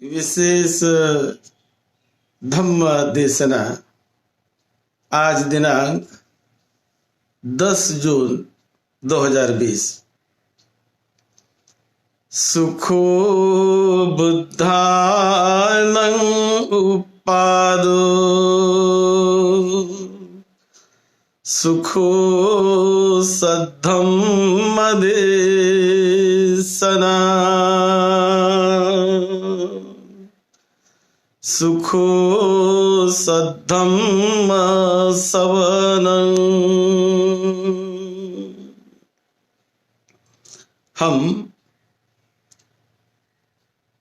विशेष धम्म देशना आज दिनांक 10 जून 2020। सुखो बुद्धानं उपादो सुखो सद्धम्म देशना सुखो सद्धम्म सवनं। हम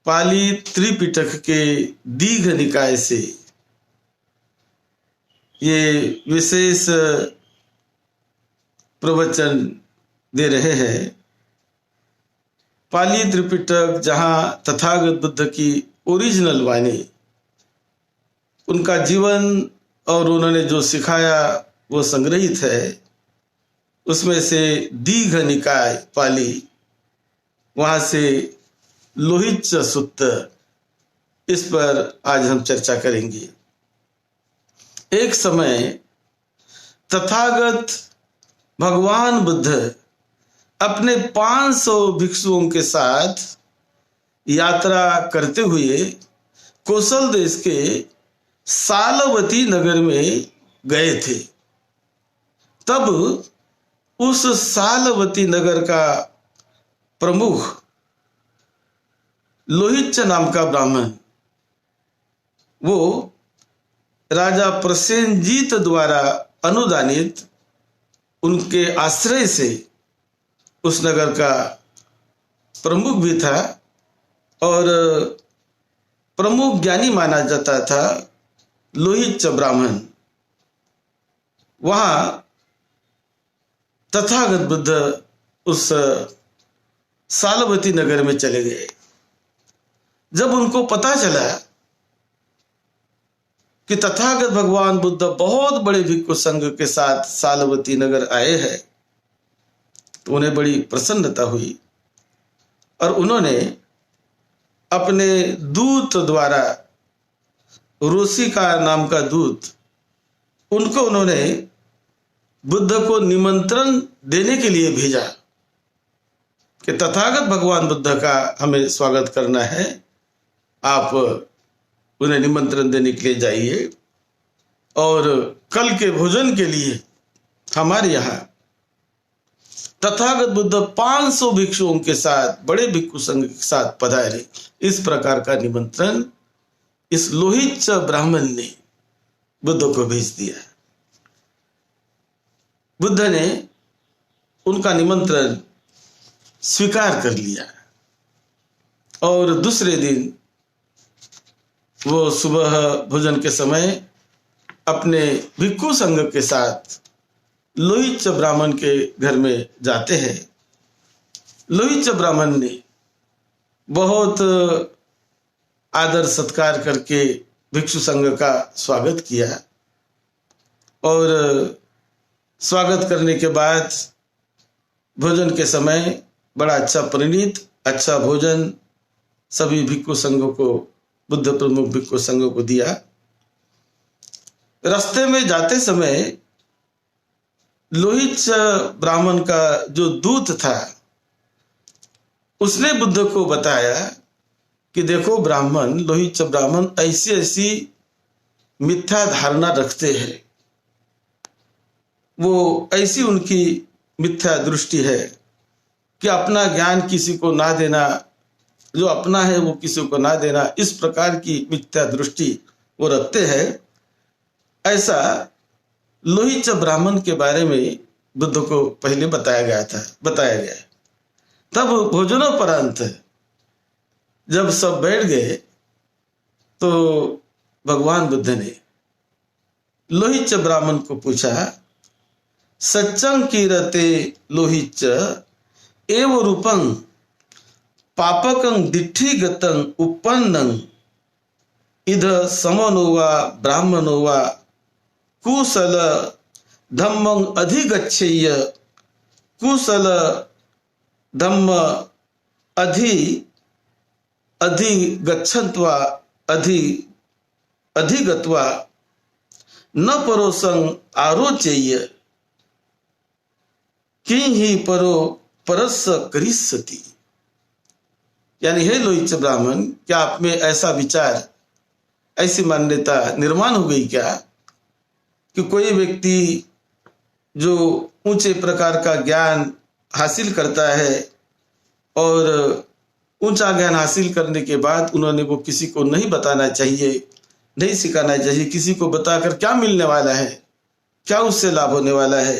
पाली त्रिपिटक के दीघ निकाय से ये विशेष प्रवचन दे रहे हैं। पाली त्रिपिटक जहाँ तथागत बुद्ध की ओरिजिनल वाणी, उनका जीवन और उन्होंने जो सिखाया वो संग्रहित है। उसमें से दीघ निकाय पाली, वहाँ से लोहित सूत्र, इस पर आज हम चर्चा करेंगे। एक समय तथागत भगवान बुद्ध अपने 500 भिक्षुओं के साथ यात्रा करते हुए कौशल देश के सालवती नगर में गए थे। तब उस सालवती नगर का प्रमुख लोहित नाम का ब्राह्मण, वो राजा प्रसेनजीत द्वारा अनुदानित उनके आश्रय से उस नगर का प्रमुख भी था और प्रमुख ज्ञानी माना जाता था लोहित ब्राह्मण। वहाँ तथागत बुद्ध उस सालवती नगर में चले गए। जब उनको पता चला कि तथागत भगवान बुद्ध बहुत बड़े भिक्षु संघ के साथ सालवती नगर आए हैं, तो उन्हें बड़ी प्रसन्नता हुई और उन्होंने अपने दूत द्वारा, रोसिका नाम का दूत, उनको उन्होंने बुद्ध को निमंत्रण देने के लिए भेजा कि तथागत भगवान बुद्ध का हमें स्वागत करना है, आप उन्हें निमंत्रण देने के लिए जाइए और कल के भोजन के लिए हमारे यहाँ तथागत बुद्ध 500 भिक्षुओं के साथ, बड़े भिक्षु संघ के साथ पधारे। इस प्रकार का निमंत्रण इस लोहित ब्राह्मण ने बुद्ध को भेज दिया। बुद्ध ने उनका निमंत्रण स्वीकार कर लिया और दूसरे दिन वो सुबह भोजन के समय अपने भिक्षु संघ के साथ लोहित ब्राह्मण के घर में जाते हैं। लोहित ब्राह्मण ने बहुत आदर सत्कार करके भिक्षु संघ का स्वागत किया और स्वागत करने के बाद भोजन के समय बड़ा अच्छा परिणीत, अच्छा भोजन सभी भिक्षु संघों को, बुद्ध प्रमुख भिक्षु संघों को दिया। रास्ते में जाते समय लोहित ब्राह्मण का जो दूत था, उसने बुद्ध को बताया कि देखो ब्राह्मण, लोहित ब्राह्मण ऐसी ऐसी मिथ्या धारणा रखते हैं। वो ऐसी उनकी मिथ्या दृष्टि है कि अपना ज्ञान किसी को ना देना, जो अपना है वो किसी को ना देना, इस प्रकार की मिथ्या दृष्टि वो रखते हैं। ऐसा लोहित ब्राह्मण के बारे में बुद्ध को पहले बताया गया। तब भोजनोपरांत जब सब बैठ गए तो भगवान बुद्ध ने लोहित ब्राह्मण को पूछा, सच्चं कीरते लोहित एव रूपं पापकं दिट्ठिगतं उपन्नं इध समनो वा ब्राह्मणो वा कुशल धम्मं अधिगच्छेय कुशल धम्म अधि अधिगच्छन्त्वा अधिगत्वा न परोसंग आरोचेय कि ही परो परस करिष्यति। यानी हे लोहित ब्राह्मण, क्या आप में ऐसा विचार, ऐसी मान्यता निर्माण हो गई क्या कि कोई व्यक्ति जो ऊंचे प्रकार का ज्ञान हासिल करता है और ऊंचा ज्ञान हासिल करने के बाद उन्होंने वो किसी को नहीं बताना चाहिए, नहीं सिखाना चाहिए। किसी को बताकर क्या मिलने वाला है, क्या उससे लाभ होने वाला है।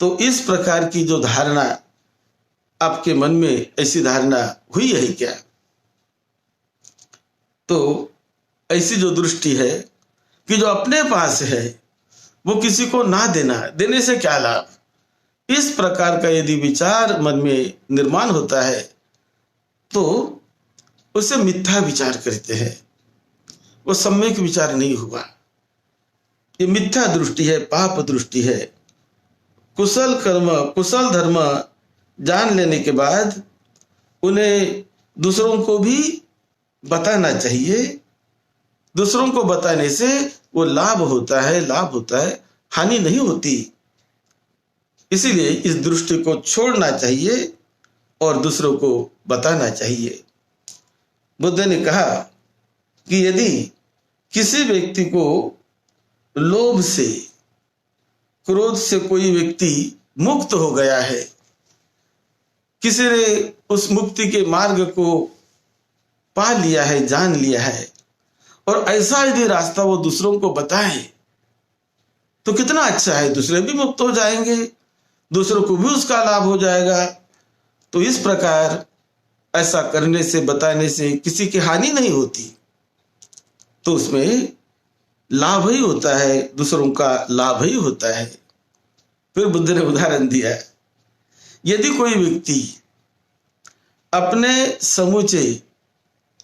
तो इस प्रकार की जो धारणा आपके मन में, ऐसी धारणा हुई है क्या? तो ऐसी जो दृष्टि है कि जो अपने पास है वो किसी को ना देना, देने से क्या लाभ, इस प्रकार का यदि विचार मन में निर्माण होता है तो उसे मिथ्या विचार करते हैं, वो सम्यक विचार नहीं हुआ। ये मिथ्या दृष्टि है, पाप दृष्टि है। कुशल कर्म, कुशल धर्म जान लेने के बाद उन्हें दूसरों को भी बताना चाहिए। दूसरों को बताने से वो लाभ होता है, लाभ होता है, हानि नहीं होती। इसीलिए इस दृष्टि को छोड़ना चाहिए और दूसरों को बताना चाहिए। बुद्ध ने कहा कि यदि किसी व्यक्ति को लोभ से, क्रोध से कोई व्यक्ति मुक्त हो गया है, किसी ने उस मुक्ति के मार्ग को पा लिया है, जान लिया है, और ऐसा यदि रास्ता वो दूसरों को बताए तो कितना अच्छा है। दूसरे भी मुक्त हो जाएंगे, दूसरों को भी उसका लाभ हो जाएगा। तो इस प्रकार ऐसा करने से, बताने से किसी की हानि नहीं होती, तो उसमें लाभ ही होता है, दूसरों का लाभ ही होता है। फिर बुद्ध ने उदाहरण दिया, यदि कोई व्यक्ति अपने समूचे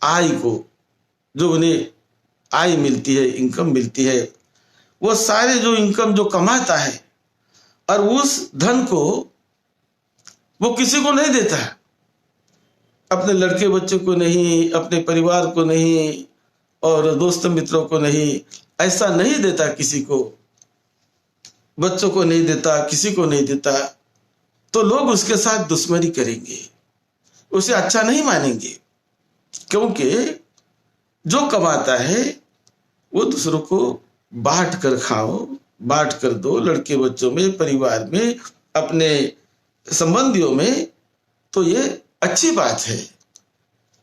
आय को, जो उन्हें आय मिलती है, इनकम मिलती है, वो सारे जो इनकम जो कमाता है और उस धन को वो किसी को नहीं देता, अपने लड़के बच्चे को नहीं, अपने परिवार को नहीं, और दोस्त मित्रों को नहीं, ऐसा नहीं देता, किसी को, बच्चों को नहीं देता, किसी को नहीं देता, तो लोग उसके साथ दुश्मनी करेंगे, उसे अच्छा नहीं मानेंगे। क्योंकि जो कमाता है वो दूसरों को बांट कर खाओ, बांट कर दो, लड़के बच्चों में, परिवार में, अपने संबंधियों में, तो ये अच्छी बात है।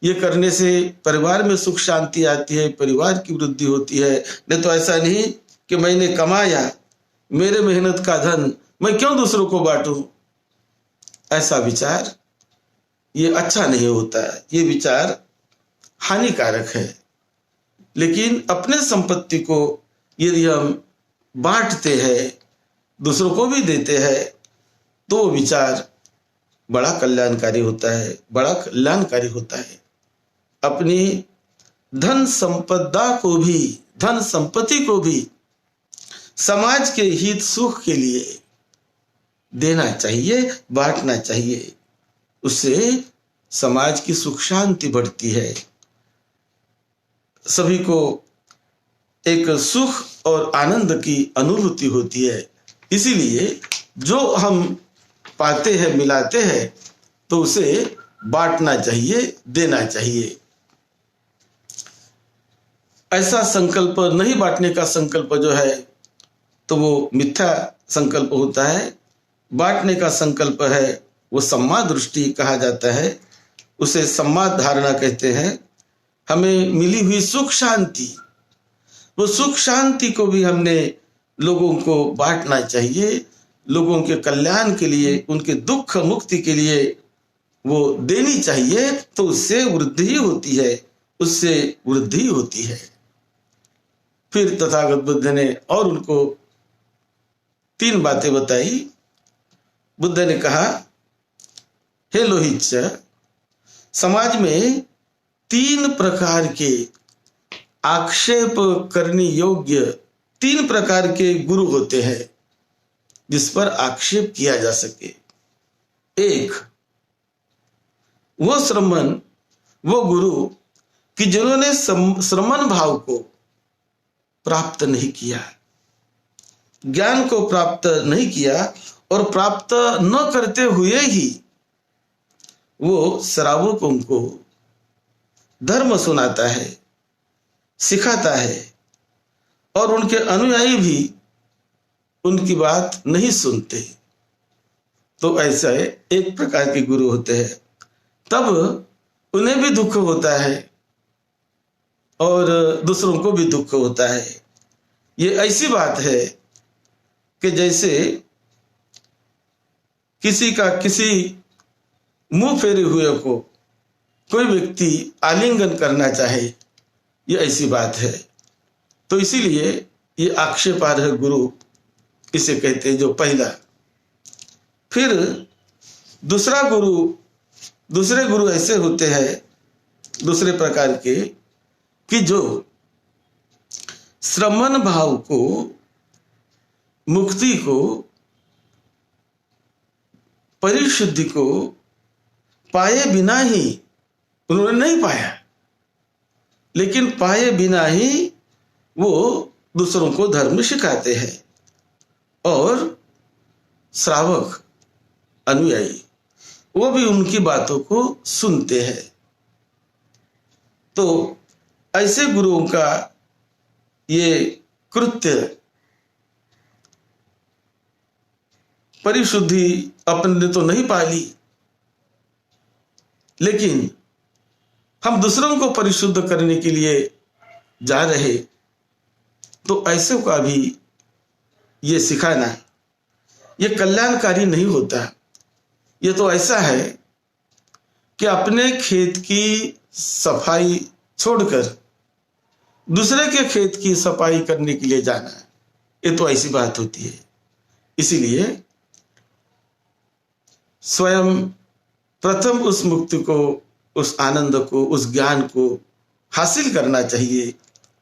ये करने से परिवार में सुख शांति आती है, परिवार की वृद्धि होती है। नहीं तो ऐसा नहीं कि मैंने कमाया, मेरे मेहनत का धन, मैं क्यों दूसरों को बांटूं। ऐसा विचार ये अच्छा नहीं होता है, ये विचार हानिकारक है। लेकिन अपने संपत्ति को यदि हम बांटते हैं, दूसरों को भी देते हैं, तो विचार बड़ा कल्याणकारी होता है, बड़ा कल्याणकारी होता है। अपनी धन संपदा को भी, धन संपत्ति को भी समाज के हित सुख के लिए देना चाहिए, बांटना चाहिए। उससे समाज की सुख शांति बढ़ती है, सभी को एक सुख और आनंद की अनुभूति होती है। इसीलिए जो हम पाते हैं, मिलाते हैं, तो उसे बांटना चाहिए, देना चाहिए। ऐसा संकल्प, नहीं बांटने का संकल्प जो है तो वो मिथ्या संकल्प होता है। बांटने का संकल्प है वो सम्मा दृष्टि कहा जाता है, उसे सम्मा धारणा कहते हैं। हमें मिली हुई सुख शांति, वो सुख शांति को भी हमने लोगों को बांटना चाहिए, लोगों के कल्याण के लिए, उनके दुख मुक्ति के लिए वो देनी चाहिए। तो उससे वृद्धि होती है, उससे वृद्धि होती है। फिर तथागत बुद्ध ने और उनको 3 बातें बताई। बुद्ध ने कहा, हे लोहित, समाज में 3 प्रकार के आक्षेप करने योग्य 3 प्रकार के गुरु होते हैं जिस पर आक्षेप किया जा सके। 1, वो श्रमण वो गुरु कि जिन्होंने श्रमण भाव को प्राप्त नहीं किया, ज्ञान को प्राप्त नहीं किया, और प्राप्त न करते हुए ही वो श्रावकों को धर्म सुनाता है, सिखाता है, और उनके अनुयायी भी उनकी बात नहीं सुनते। तो ऐसा एक प्रकार के गुरु होते हैं। तब उन्हें भी दुख होता है और दूसरों को भी दुख होता है। ये ऐसी बात है कि जैसे किसी का किसी मुंह फेरे हुए को कोई व्यक्ति आलिंगन करना चाहे, ये ऐसी बात है। तो इसीलिए ये आक्षेपार्ह गुरु इसे कहते हैं, जो पहला। फिर दूसरे गुरु ऐसे होते हैं, दूसरे प्रकार के, कि जो श्रमण भाव को, मुक्ति को, परिशुद्धि को पाए बिना ही, उन्होंने नहीं पाया, लेकिन पाए बिना ही वो दूसरों को धर्म सिखाते हैं, और श्रावक अनुयायी वो भी उनकी बातों को सुनते हैं। तो ऐसे गुरुओं का ये कृत्य परिशुद्धि अपने तो नहीं पाली, लेकिन हम दूसरों को परिशुद्ध करने के लिए जा रहे, तो ऐसे का भी ये सिखाना, ये कल्याणकारी नहीं होता। ये तो ऐसा है कि अपने खेत की सफाई छोड़कर दूसरे के खेत की सफाई करने के लिए जाना, ये तो ऐसी बात होती है। इसीलिए स्वयं प्रथम उस मुक्ति को, उस आनंद को, उस ज्ञान को हासिल करना चाहिए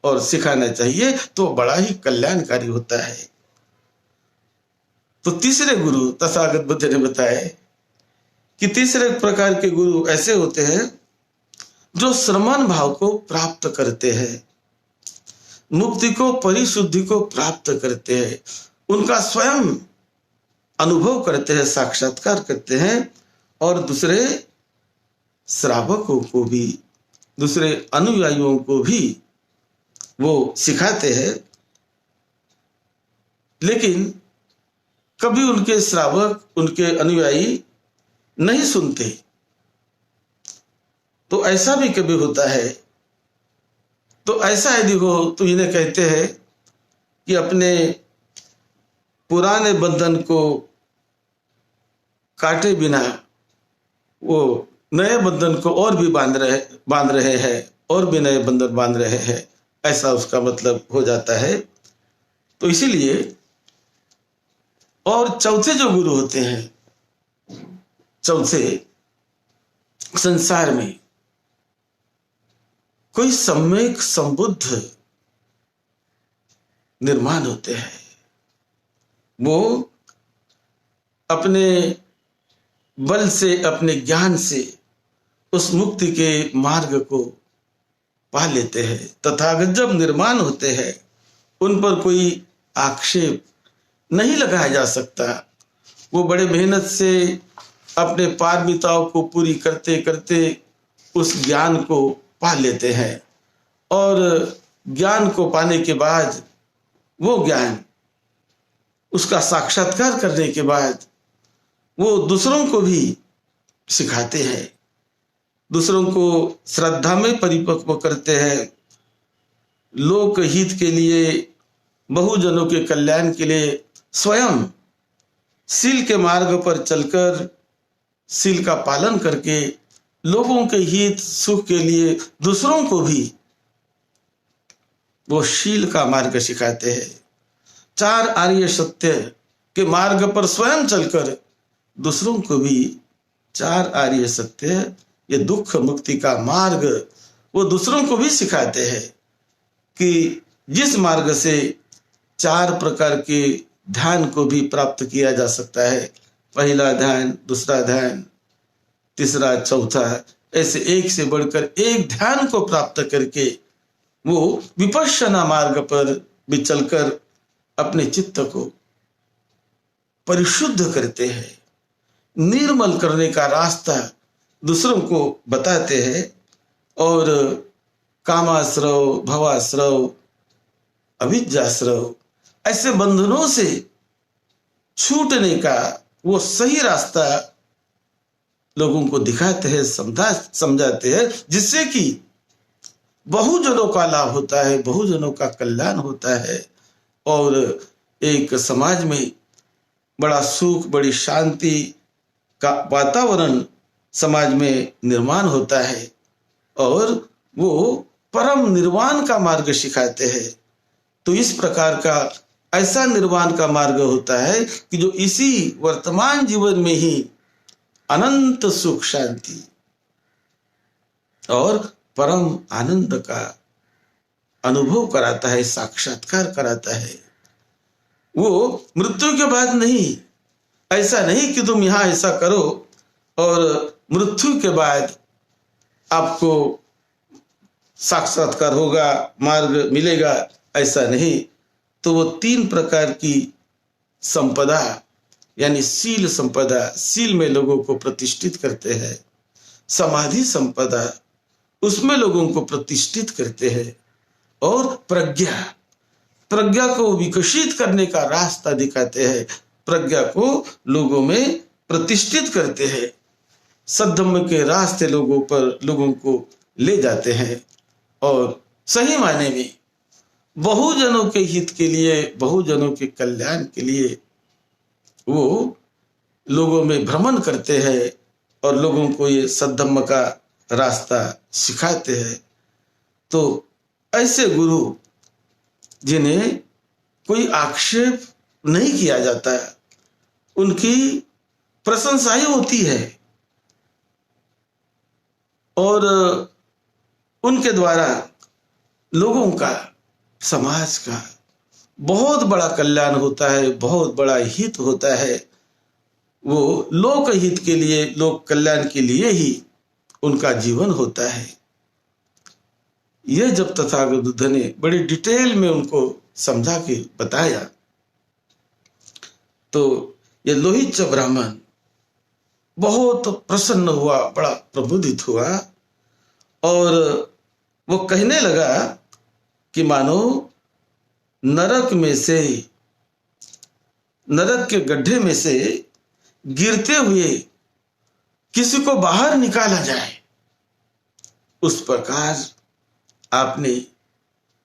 और सिखाना चाहिए, तो बड़ा ही कल्याणकारी होता है। तो तीसरे गुरु तथागत बुद्ध ने बताया कि तीसरे प्रकार के गुरु ऐसे होते हैं जो श्रमण भाव को प्राप्त करते हैं, मुक्ति को, परिशुद्धि को प्राप्त करते हैं, उनका स्वयं अनुभव करते हैं, साक्षात्कार करते हैं, और दूसरे श्रावकों को भी, दूसरे अनुयायियों को भी वो सिखाते हैं। लेकिन कभी उनके श्रावक, उनके अनुयायी नहीं सुनते। तो ऐसा भी कभी होता है। तो ऐसा यदि हो तो इन्हें कहते हैं कि अपने पुराने बंधन को काटे बिना वो नए बंधन को और भी बांध रहे हैं, और भी नए बंधन बांध रहे हैं, ऐसा उसका मतलब हो जाता है। तो इसीलिए, और चौथे जो गुरु होते हैं, चौथे संसार में कोई सम्यक संबुद्ध निर्माण होते हैं, वो अपने बल से, अपने ज्ञान से उस मुक्ति के मार्ग को पा लेते हैं। तथागत जब निर्माण होते हैं, उन पर कोई आक्षेप नहीं लगाया जा सकता। वो बड़े मेहनत से अपने पारमिताओं को पूरी करते करते उस ज्ञान को पा लेते हैं, और ज्ञान को पाने के बाद वो ज्ञान, उसका साक्षात्कार करने के बाद वो दूसरों को भी सिखाते हैं, दूसरों को श्रद्धा में परिपक्व करते हैं, लोक हित के लिए, बहुजनों के कल्याण के लिए स्वयं शील के मार्ग पर चलकर, शील का पालन करके, लोगों के हित सुख के लिए दूसरों को भी वो शील का मार्ग सिखाते हैं। चार आर्य सत्य के मार्ग पर स्वयं चलकर दूसरों को भी चार आर्य सत्य, ये दुख मुक्ति का मार्ग, वो दूसरों को भी सिखाते हैं कि जिस मार्ग से चार प्रकार के ध्यान को भी प्राप्त किया जा सकता है। पहला ध्यान, दूसरा ध्यान, तीसरा, चौथा, ऐसे एक से बढ़कर एक ध्यान को प्राप्त करके वो विपश्यना मार्ग पर भी चलकर अपने चित्त को परिशुद्ध करते हैं, निर्मल करने का रास्ता दूसरों को बताते हैं और कामाश्रव, भवाश्रव, अविद्याश्रव ऐसे बंधनों से छूटने का वो सही रास्ता लोगों को दिखाते हैं, समझाते हैं, जिससे कि बहुजनों का लाभ होता है, बहुजनों का कल्याण होता है और एक समाज में बड़ा सुख, बड़ी शांति का वातावरण समाज में निर्माण होता है और वो परम निर्वाण का मार्ग सिखाते हैं। तो इस प्रकार का ऐसा निर्वाण का मार्ग होता है कि जो इसी वर्तमान जीवन में ही अनंत सुख, शांति और परम आनंद का अनुभव कराता है, साक्षात्कार कराता है। वो मृत्यु के बाद नहीं, ऐसा नहीं कि तुम यहां ऐसा करो और मृत्यु के बाद आपको साक्षात्कार होगा, मार्ग मिलेगा, ऐसा नहीं। तो वो 3 प्रकार की संपदा यानी शील संपदा, शील में लोगों को प्रतिष्ठित करते हैं, समाधि संपदा उसमें लोगों को प्रतिष्ठित करते हैं और प्रज्ञा, प्रज्ञा को विकसित करने का रास्ता दिखाते हैं, प्रज्ञा को लोगों में प्रतिष्ठित करते हैं, सद्धम्म के रास्ते लोगों को ले जाते हैं और सही मायने में बहुजनों के हित के लिए, बहुजनों के कल्याण के लिए वो लोगों में भ्रमण करते हैं और लोगों को ये सद्धम्म का रास्ता सिखाते हैं। तो ऐसे गुरु जिन्हें कोई आक्षेप नहीं किया जाता, उनकी प्रशंसा ही होती है और उनके द्वारा लोगों का, समाज का बहुत बड़ा कल्याण होता है, बहुत बड़ा हित होता है। वो लोक हित के लिए, लोक कल्याण के लिए ही उनका जीवन होता है। यह जब तथागत बुद्ध ने बड़ी डिटेल में उनको समझा के बताया तो ये लोहित ब्राह्मण बहुत प्रसन्न हुआ, बड़ा प्रबुद्धित हुआ और वो कहने लगा कि मानो नरक में से, नरक के गड्ढे में से गिरते हुए किसी को बाहर निकाला जाए, उस प्रकार आपने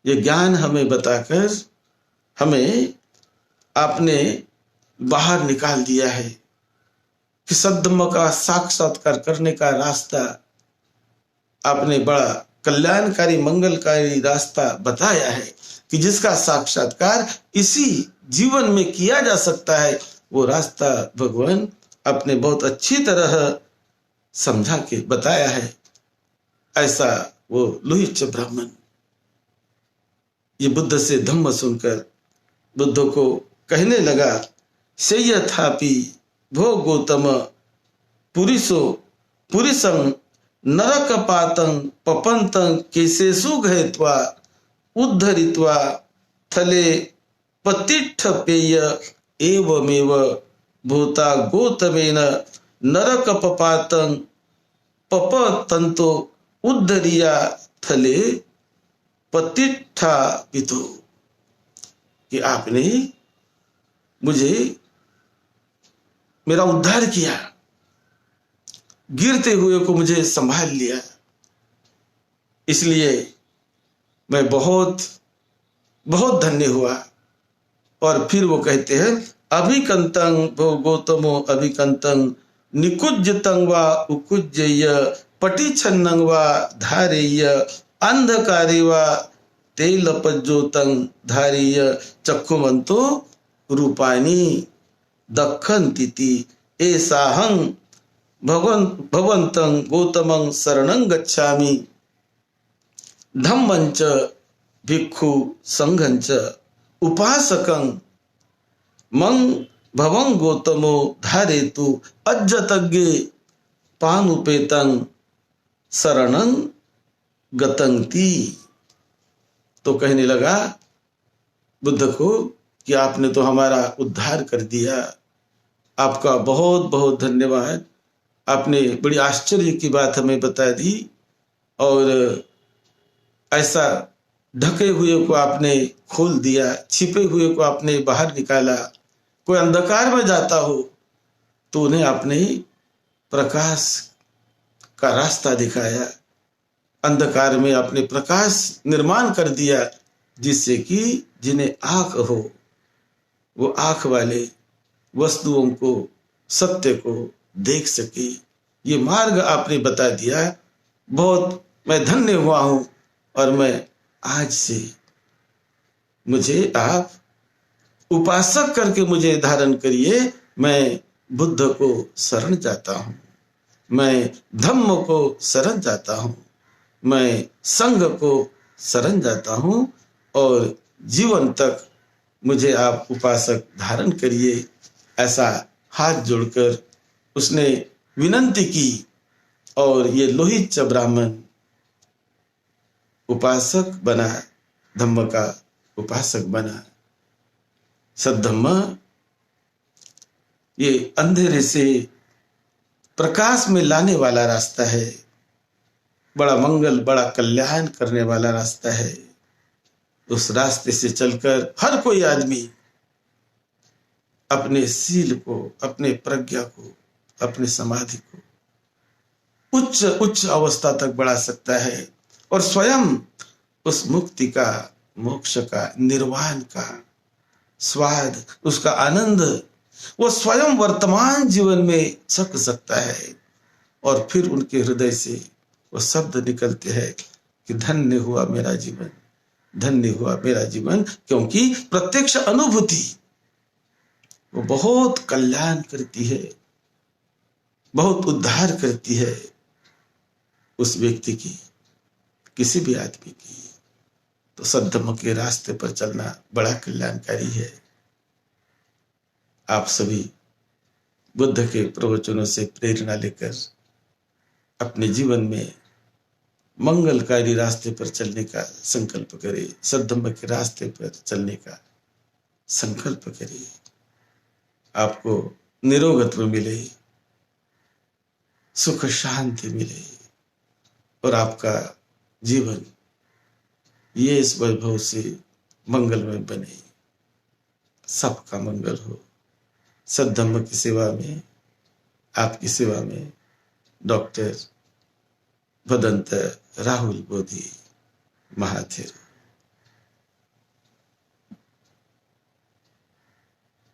ये ज्ञान हमें बताकर हमें आपने बाहर निकाल दिया है कि सद्धम्म का साक्षात्कार करने का रास्ता आपने बड़ा कल्याणकारी, मंगलकारी रास्ता बताया है कि जिसका साक्षात्कार इसी जीवन में किया जा सकता है। वो रास्ता भगवान आपने बहुत अच्छी तरह समझा के बताया है। ऐसा वो लोहित ब्राह्मण ये बुद्ध से धम्म सुनकर बुद्ध को कहने लगा, सेयथापि भो गौतम पुरिसं नरकपातं पपन्तं केशेषु गहत्वा उद्धरित्वा थले पतिष्ठपेय एवमेव भूता गौतमेन नरकपातं पपतन्तो उद्धरिया थले पतिष्ठापितो। कि आपने मुझे मेरा उद्धार किया, गिरते हुए को मुझे संभाल लिया, इसलिए मैं बहुत बहुत धन्य हुआ। और फिर वो कहते हैं, अभिकंतं भो गौतमो अभिकंतं निकुज्जतं वा उकुज्जय पटिछन्नं वा धारेय अंधकारे वा तेलपज्योतं धारेय चक्षुमन्तो रूपाणि दक्षन्तीति एषाहं भगवन्तं गौतमं शरणं गच्छामि धम्मं च भिक्षु संघं च उपासकं मं भवं गौतमो धारेतु अज्जतज्ञे पानुपेतं शरणं गतंती। तो कहने लगा बुद्ध को कि आपने तो हमारा उद्धार कर दिया, आपका बहुत बहुत धन्यवाद। आपने बड़ी आश्चर्य की बात हमें बता दी और ऐसा ढके हुए को आपने खोल दिया, छिपे हुए को आपने बाहर निकाला। कोई अंधकार में जाता हो तो उन्हें आपने प्रकाश का रास्ता दिखाया, अंधकार में आपने प्रकाश निर्माण कर दिया, जिससे कि जिन्हें आंख हो वो आंख वाले वस्तुओं को, सत्य को देख सके। ये मार्ग आपने बता दिया, बहुत मैं धन्य हुआ हूं। और मैं आज से मुझे आप उपासक करके मुझे धारण करिए। मैं बुद्ध को शरण जाता हूं, मैं धम्म को शरण जाता हूं, मैं संघ को शरण जाता हूं और जीवन तक मुझे आप उपासक धारण करिए। ऐसा हाथ जोड़कर उसने विनंती की और ये लोहित ब्राह्मण उपासक बना, धम्म का उपासक बना। सद्धम्म ये अंधेरे से प्रकाश में लाने वाला रास्ता है, बड़ा मंगल, बड़ा कल्याण करने वाला रास्ता है। उस रास्ते से चलकर हर कोई आदमी अपने शील को, अपने प्रज्ञा को, अपने समाधि को उच्च उच्च अवस्था तक बढ़ा सकता है और स्वयं उस मुक्ति का, मोक्ष का, निर्वाण का स्वाद, उसका आनंद वो स्वयं वर्तमान जीवन में चख सकता है। और फिर उनके हृदय से वो शब्द निकलते हैं कि धन्य हुआ मेरा जीवन, धन्य हुआ मेरा जीवन। क्योंकि प्रत्यक्ष अनुभूति वो बहुत कल्याण करती है, बहुत उद्धार करती है उस व्यक्ति की, किसी भी आदमी की। तो सद्धम्म के रास्ते पर चलना बड़ा कल्याणकारी है। आप सभी बुद्ध के प्रवचनों से प्रेरणा लेकर अपने जीवन में मंगलकारी रास्ते पर चलने का संकल्प करें, सद्धम्म के रास्ते पर चलने का संकल्प करें। आपको निरोगत्व मिले, सुख शांति मिले और आपका जीवन ये इस वैभव से मंगलमय बने। सबका मंगल हो। सद्धम्म की सेवा में, आपकी सेवा में डॉक्टर भदंत राहुल बोधी महाथेरो।